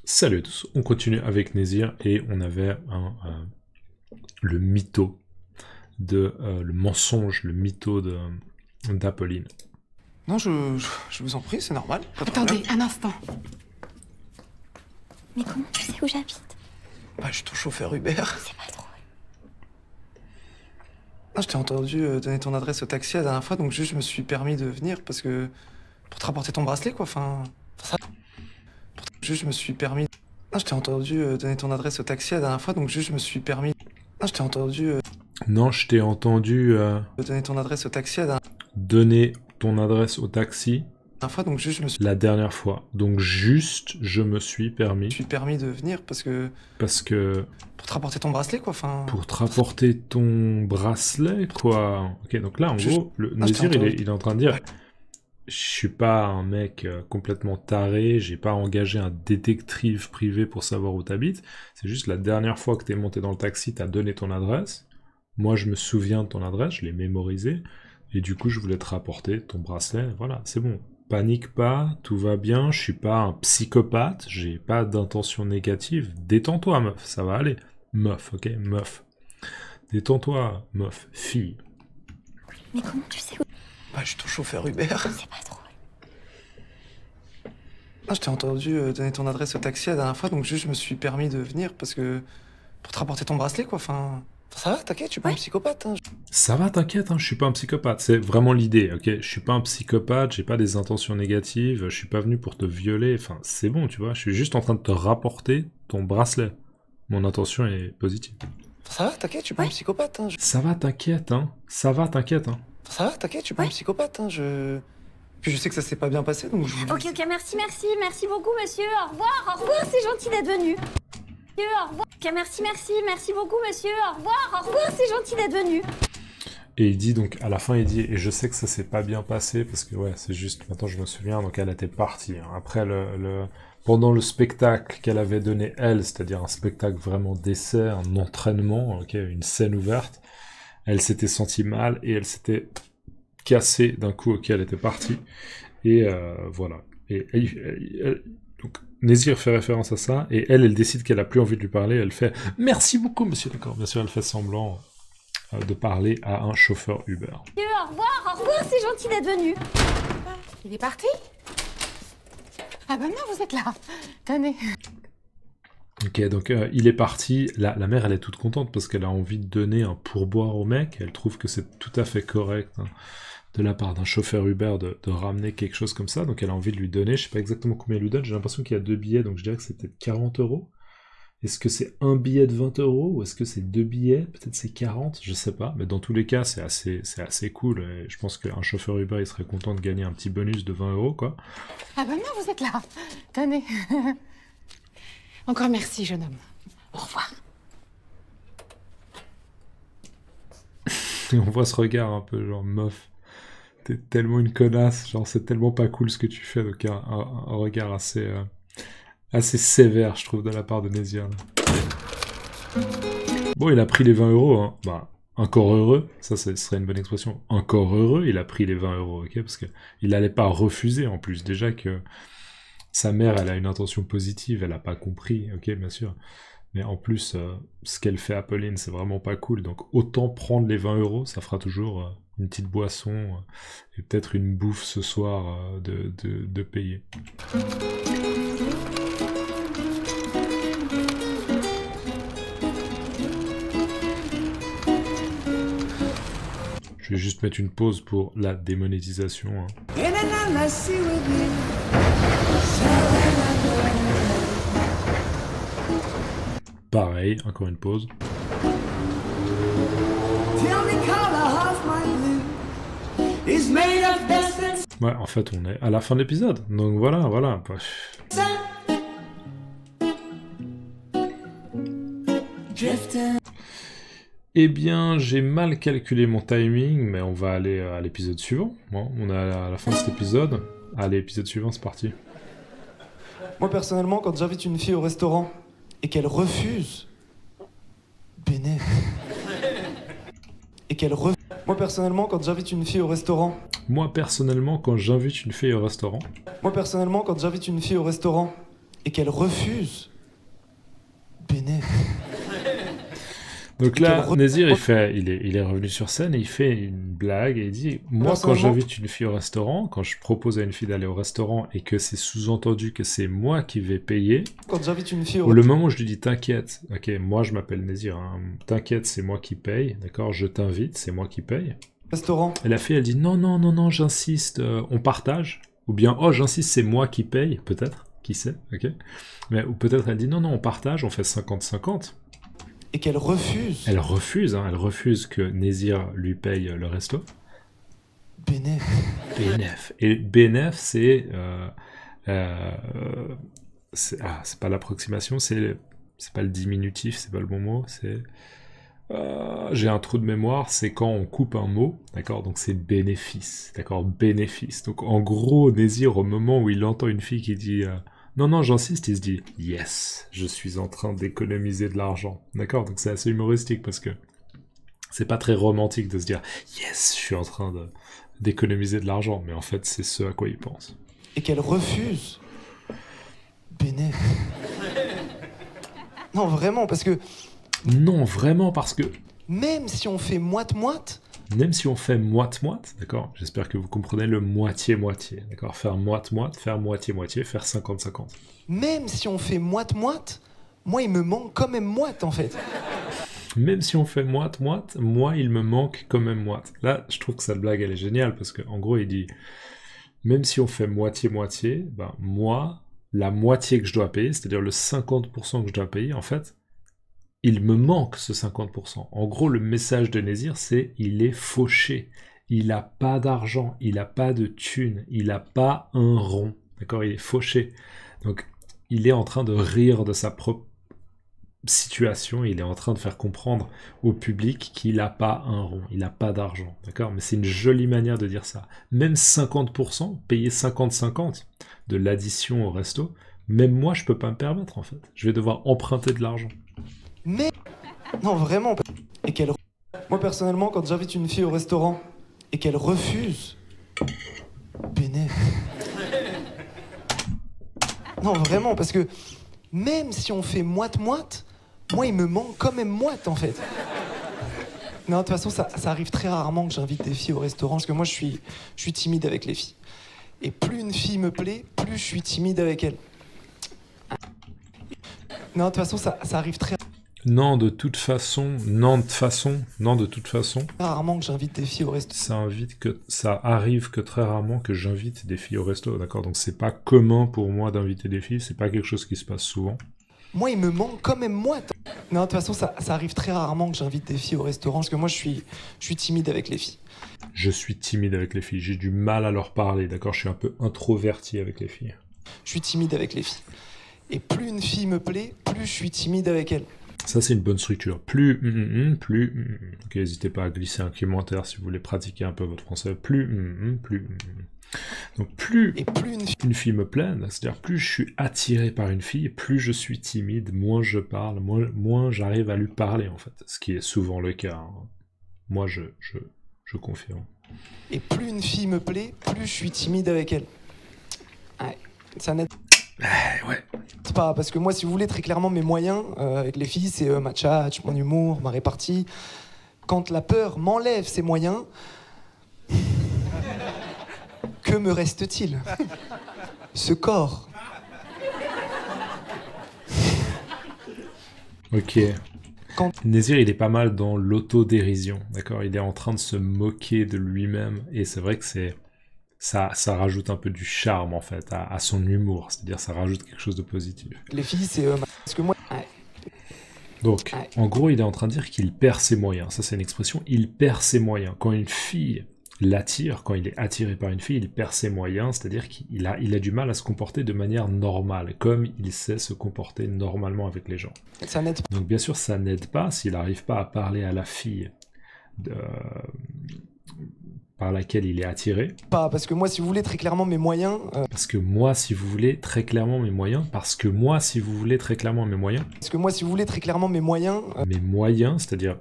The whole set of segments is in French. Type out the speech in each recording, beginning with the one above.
Salut à tous, on continue avec Nézir et on avait le mytho le mensonge, le mytho d'Apolline. Non, je vous en prie, c'est normal. Attendez, un instant. Mais comment tu sais où j'habite? Bah, je suis ton chauffeur Uber. C'est pas drôle. Non, je t'ai entendu donner ton adresse au taxi la dernière fois, donc juste je me suis permis de venir parce que. Pour te rapporter ton bracelet, quoi, enfin. Ça. Juste je me suis permis. Non, je t'ai entendu donner ton adresse au taxi la dernière fois, donc juste je me suis permis. Non, je t'ai entendu. Non, je t'ai entendu Donner ton adresse au taxi la donner ton adresse au taxi dernière fois, donc juste je me la dernière fois. Donc juste, je me suis permis. de venir parce que. Parce que Pour te rapporter ton bracelet, quoi, enfin. pour te rapporter ton bracelet, quoi. Ok, donc là, en gros, le Ah, je t'ai Nézir, entendu. il est en train de dire... Ouais. Je suis pas un mec complètement taré, j'ai pas engagé un détective privé pour savoir où t'habites, c'est juste la dernière fois que t'es monté dans le taxi, t'as donné ton adresse, moi je me souviens de ton adresse, je l'ai mémorisé, et du coup je voulais te rapporter ton bracelet, voilà, c'est bon. Panique pas, tout va bien, je suis pas un psychopathe, j'ai pas d'intention négative, détends-toi meuf, ça va aller. Meuf, ok, meuf. Détends-toi, meuf, fille. Mais comment tu sais où... Bah, je suis ton chauffeur Uber. C'est pas drôle. Non, je t'ai entendu donner ton adresse au taxi la dernière fois, donc juste je me suis permis de venir parce que. Pour te rapporter ton bracelet, quoi, enfin. Ça va, t'inquiète, je suis pas un psychopathe, hein. Ça va, t'inquiète, hein, je suis pas un psychopathe. C'est vraiment l'idée, ok? Je suis pas un psychopathe, j'ai pas des intentions négatives, je suis pas venu pour te violer, enfin, c'est bon, tu vois, je suis juste en train de te rapporter ton bracelet. Mon intention est positive. Ça va, t'inquiète, je suis pas un psychopathe, hein. Ça va, t'inquiète, hein. Ça va, t'inquiète, hein. Ça va, t'inquiète, je suis pas un psychopathe, hein. Puis je sais que ça s'est pas bien passé, donc je vous. Ok, merci beaucoup, monsieur. Au revoir, c'est gentil d'être venu. Monsieur, au revoir. Ok, merci beaucoup, monsieur. Au revoir, c'est gentil d'être venu. Et il dit donc, à la fin, il dit, et je sais que ça s'est pas bien passé, parce que ouais, c'est juste, maintenant je me souviens, donc elle était partie. Hein. Après pendant le spectacle qu'elle avait donné elle, c'est-à-dire un spectacle vraiment d'essai, un entraînement, ok, une scène ouverte, elle s'était sentie mal et elle s'était cassée d'un coup, ok, elle était partie. Et voilà. Et donc, Nézir fait référence à ça, et elle décide qu'elle a plus envie de lui parler, elle fait « Merci beaucoup, monsieur, d'accord ». Bien sûr, elle fait semblant de parler à un chauffeur Uber. Monsieur, au revoir, c'est gentil d'être venu. Il est parti? Ah ben non, vous êtes là. Tenez. Ok, donc il est parti, la mère elle est toute contente parce qu'elle a envie de donner un pourboire au mec, elle trouve que c'est tout à fait correct hein, de la part d'un chauffeur Uber de ramener quelque chose comme ça, donc elle a envie de lui donner, je sais pas exactement combien elle lui donne, j'ai l'impression qu'il y a 2 billets, donc je dirais que c'est peut-être 40 euros. Est-ce que c'est un billet de 20 euros ou est-ce que c'est 2 billets? Peut-être c'est 40, je sais pas. Mais dans tous les cas, c'est assez cool. Et je pense qu'un chauffeur Uber, il serait content de gagner un petit bonus de 20 euros, quoi. Ah ben non, vous êtes là. Tenez. Encore merci, jeune homme. Au revoir. Et on voit ce regard un peu genre, meuf, t'es tellement une connasse, genre c'est tellement pas cool ce que tu fais. Donc un regard assez sévère, je trouve, de la part de Nézir. Bon, il a pris les 20 euros, hein. Bah, encore heureux, ça serait une bonne expression. Encore heureux, il a pris les 20 euros, ok? Parce qu'il n'allait pas refuser en plus. Déjà que sa mère, elle a une intention positive, elle a pas compris, ok, bien sûr. Mais en plus, ce qu'elle fait à Pauline, c'est vraiment pas cool. Donc autant prendre les 20 euros, ça fera toujours une petite boisson et peut-être une bouffe ce soir de payer. Je vais juste mettre une pause pour la démonétisation. Hein. Pareil, encore une pause. Ouais, en fait, on est à la fin de l'épisode. Donc voilà. Eh bien, j'ai mal calculé mon timing, mais on va aller à l'épisode suivant. Bon, on est à la fin de cet épisode. Allez, épisode suivant, c'est parti. Moi, personnellement, quand j'invite une fille au restaurant et qu'elle refuse. Bénéf. Et qu'elle refuse. Moi, personnellement, quand j'invite une fille au restaurant. Moi, personnellement, quand j'invite une fille au restaurant. Moi, personnellement, quand j'invite une fille au restaurant et qu'elle refuse, bénéf. Donc là, Nézir, il est revenu sur scène et il fait une blague et il dit « Moi, quand Personnellement- j'invite une fille au restaurant, quand je propose à une fille d'aller au restaurant et que c'est sous-entendu que c'est moi qui vais payer, Quand j'invite une fille au le moment où je lui dis « T'inquiète, ok, moi je m'appelle Nézir, hein, t'inquiète, c'est moi qui paye, d'accord, je t'invite, c'est moi qui paye. » restaurant, Et la fille, elle dit « Non, non, non, non, j'insiste, on partage. » Ou bien « Oh, j'insiste, c'est moi qui paye, peut-être, qui sait, ok. » Mais ou peut-être elle dit « Non, non, on partage, on fait 50-50. » et qu'elle refuse, Elle refuse que Nézir lui paye le resto. bénéf. BNF. Et BNF, c'est pas l'approximation, c'est pas le diminutif, c'est pas le bon mot, c'est... j'ai un trou de mémoire, c'est quand on coupe un mot, d'accord, donc c'est bénéfice, d'accord, bénéfice. Donc en gros, Nézir, au moment où il entend une fille qui dit non, non, j'insiste, il se dit yes, je suis en train d'économiser de l'argent, d'accord, donc c'est assez humoristique parce que c'est pas très romantique de se dire yes, je suis en train d'économiser de l'argent, mais en fait, c'est ce à quoi il pense. Et qu'elle refuse, bénéf. Non, vraiment, parce que Non, vraiment, parce que même si on fait moite-moite, même si on fait moite-moite, d'accord, j'espère que vous comprenez le moitié-moitié, d'accord, faire moite-moite, faire moitié-moitié, faire 50-50. même si on fait moite-moite, moi, il me manque quand même moite, en fait. Même si on fait moite-moite, moi, il me manque quand même moite. Là, je trouve que cette blague, elle est géniale, parce qu'en gros, il dit, même si on fait moitié-moitié, ben, moi, la moitié que je dois payer, c'est-à-dire le 50% que je dois payer, en fait, il me manque ce 50%. En gros, le message de Nézir, c'est il est fauché. Il n'a pas d'argent, il n'a pas de thune, il n'a pas un rond. D'accord, il est fauché. Donc, il est en train de rire de sa propre situation, il est en train de faire comprendre au public qu'il n'a pas un rond, il n'a pas d'argent. D'accord, mais c'est une jolie manière de dire ça. Même 50%, payer 50-50 de l'addition au resto, même moi, je peux pas me permettre, en fait. Je vais devoir emprunter de l'argent. Mais non, vraiment. Et qu'elle. Moi, personnellement, quand j'invite une fille au restaurant et qu'elle refuse, bénéf. Non, vraiment, parce que même si on fait moite-moite, moi, il me manque quand même moite, en fait. Non, de toute façon, ça arrive très rarement que j'invite des filles au restaurant, parce que moi, je suis timide avec les filles. Et plus une fille me plaît, plus je suis timide avec elle. Non, de toute façon, ça arrive très Non, de toute façon, rarement que j'invite des filles au restaurant. ça arrive que très rarement que j'invite des filles au resto, d'accord? Donc c'est pas commun pour moi d'inviter des filles, c'est pas quelque chose qui se passe souvent. Moi, il me manque quand même moite. Non, de toute façon, ça arrive très rarement que j'invite des filles au restaurant, parce que moi, je suis timide avec les filles. Je suis timide avec les filles, j'ai du mal à leur parler, d'accord? Je suis un peu introverti avec les filles. Je suis timide avec les filles. Et plus une fille me plaît, plus je suis timide avec elle. Ça, c'est une bonne structure. Plus, Ok, n'hésitez pas à glisser un commentaire si vous voulez pratiquer un peu votre français. Plus. Donc, plus Et plus une fille me plaît, c'est-à-dire plus je suis attiré par une fille, plus je suis timide, moins je parle, moins j'arrive à lui parler, en fait. Ce qui est souvent le cas. Hein. Moi, je confirme. Et plus une fille me plaît, plus je suis timide avec elle. Ouais, ça n'aide Ouais. pas, parce que moi, si vous voulez, très clairement, mes moyens avec les filles, c'est ma tchatch, mon humour, ma répartie. Quand la peur m'enlève ces moyens, que me reste-t-il? Ce corps. Ok. Quand- Nézir, il est pas mal dans l'autodérision, d'accord? Il est en train de se moquer de lui-même, et c'est vrai que ça rajoute un peu du charme, en fait, à son humour, c'est-à-dire ça rajoute quelque chose de positif. Les filles, c'est parce que moi. Ouais. Donc, Ouais. en gros, il est en train de dire qu'il perd ses moyens. Ça, c'est une expression, il perd ses moyens. Quand une fille l'attire, quand il est attiré par une fille, il perd ses moyens, c'est-à-dire qu'il a du mal à se comporter de manière normale, comme il sait se comporter normalement avec les gens. Ça n'aide Donc bien sûr, ça n'aide pas s'il n'arrive pas à parler à la fille par laquelle il est attiré. pas, parce que moi, si vous voulez, très clairement, mes moyens. Parce que moi, si vous voulez, très clairement mes moyens. Parce que moi, si vous voulez, très clairement mes moyens. Parce que moi, si vous voulez, très clairement, mes moyens. Mes moyens, c'est-à-dire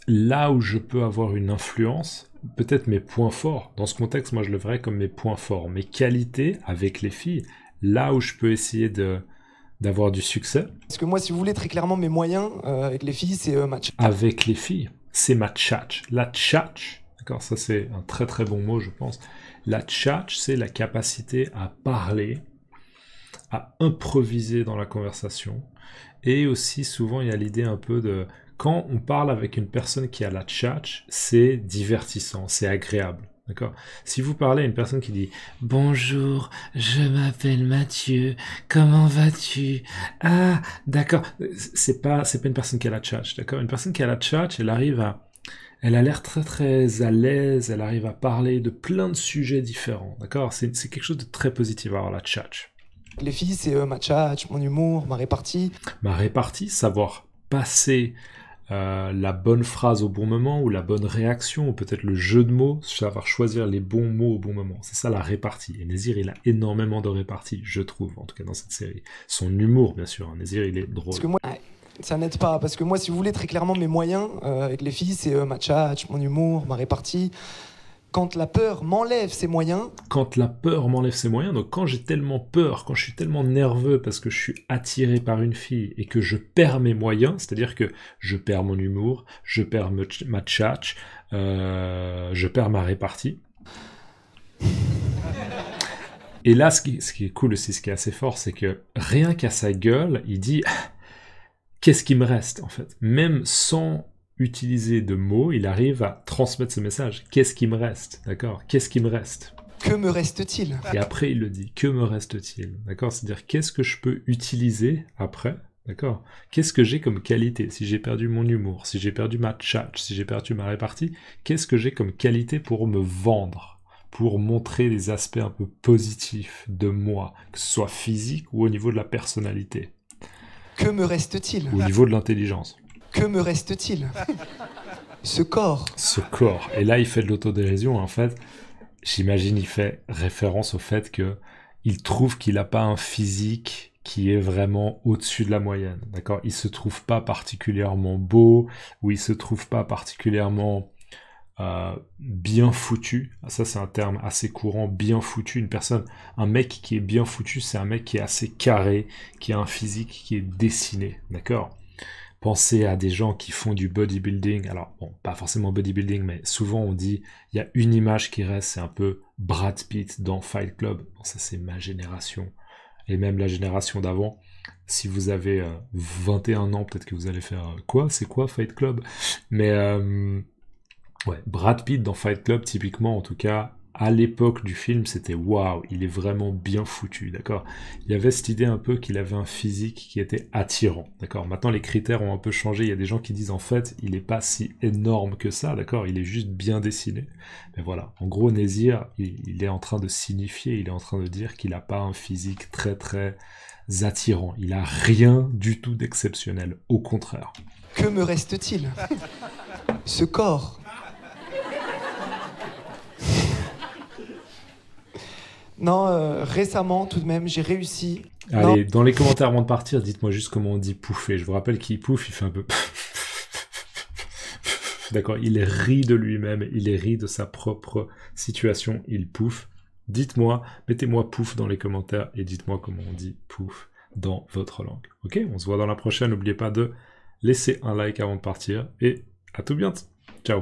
là où je peux avoir une influence, peut-être mes points forts. Dans ce contexte, moi, je le verrais comme mes points forts. Mes qualités avec les filles, là où je peux essayer d'avoir du succès Parce que moi, si vous voulez, très clairement, mes moyens avec les filles, c'est match. avec les filles, c'est ma tchatch. La tchatch, d'accord, ça c'est un très très bon mot, je pense. La tchatch, c'est la capacité à parler, à improviser dans la conversation. Et aussi, souvent, il y a l'idée un peu de... Quand on parle avec une personne qui a la tchatch, c'est divertissant, c'est agréable. D'accord. Si vous parlez à une personne qui dit « Bonjour, je m'appelle Mathieu, comment vas-tu ?»« Ah, d'accord. » C'est pas une personne qui a la tchatch, d'accord. Une personne qui a la tchatch, elle a l'air très très à l'aise, elle arrive à parler de plein de sujets différents, d'accord. C'est quelque chose de très positif à avoir la tchatch. Les filles, c'est ma tchatch, mon humour, ma répartie. Ma répartie, savoir passer la bonne phrase au bon moment, ou la bonne réaction, ou peut-être le jeu de mots, savoir choisir les bons mots au bon moment. C'est ça la répartie. Et Nézir, il a énormément de répartie, je trouve, en tout cas dans cette série. Son humour, bien sûr. Nézir, il est drôle. Parce que moi, ça n'aide pas. Parce que moi, si vous voulez, très clairement, mes moyens avec les filles, c'est ma tchatch, mon humour, ma répartie. Quand la peur m'enlève ses moyens. Quand la peur m'enlève ses moyens, donc quand j'ai tellement peur, quand je suis tellement nerveux parce que je suis attiré par une fille et que je perds mes moyens, c'est-à-dire que je perds mon humour, je perds ma tchatch, je perds ma répartie. Et là, ce qui est cool aussi, ce qui est assez fort, c'est que rien qu'à sa gueule, il dit « Qu'est-ce qui me reste ?» en fait. Même sans utiliser de mots, il arrive à transmettre ce message. Qu'est-ce qui me reste? D'accord? Qu'est-ce qui me reste? Que me reste-t-il? Et après, il le dit. Que me reste-t-il? D'accord? C'est-à-dire, qu'est-ce que je peux utiliser après? D'accord? Qu'est-ce que j'ai comme qualité? Si j'ai perdu mon humour, si j'ai perdu ma tchatch, si j'ai perdu ma répartie, qu'est-ce que j'ai comme qualité pour me vendre? Pour montrer les aspects un peu positifs de moi, que ce soit physique ou au niveau de la personnalité. Que me reste-t-il? Ou au niveau de l'intelligence. Que me reste-t-il? Ce corps. Ce corps. Et là, il fait de l'autodérision. En fait, j'imagine, il fait référence au fait que il trouve qu'il n'a pas un physique qui est vraiment au-dessus de la moyenne. D'accord? Il se trouve pas particulièrement beau, ou il se trouve pas particulièrement bien foutu. Ça, c'est un terme assez courant, bien foutu. Une personne, un mec qui est bien foutu, c'est un mec qui est assez carré, qui a un physique qui est dessiné. D'accord? Pensez à des gens qui font du bodybuilding. Alors, bon, pas forcément bodybuilding, mais souvent on dit, il y a une image qui reste, c'est un peu Brad Pitt dans Fight Club. Bon, ça, c'est ma génération. Et même la génération d'avant. Si vous avez 21 ans, peut-être que vous allez faire quoi? C'est quoi Fight Club? Mais, ouais, Brad Pitt dans Fight Club, typiquement, en tout cas, à l'époque du film, c'était waouh, il est vraiment bien foutu, d'accord. Il y avait cette idée un peu qu'il avait un physique qui était attirant, d'accord. Maintenant, les critères ont un peu changé. Il y a des gens qui disent en fait, il n'est pas si énorme que ça, d'accord. Il est juste bien dessiné. Mais voilà, en gros, Nézir, il est en train de signifier, il est en train de dire qu'il n'a pas un physique très très attirant. Il a rien du tout d'exceptionnel, au contraire. Que me reste-t-il? Ce corps. Non, récemment, tout de même, j'ai réussi. Allez, dans les commentaires avant de partir, dites-moi juste comment on dit pouffer. Je vous rappelle qu'il pouffe, il fait un peu... D'accord, il rit de lui-même, il rit de sa propre situation, il pouffe. Dites-moi, mettez-moi pouf dans les commentaires et dites-moi comment on dit pouf dans votre langue. Ok, on se voit dans la prochaine. N'oubliez pas de laisser un like avant de partir et à tout bientôt. Ciao.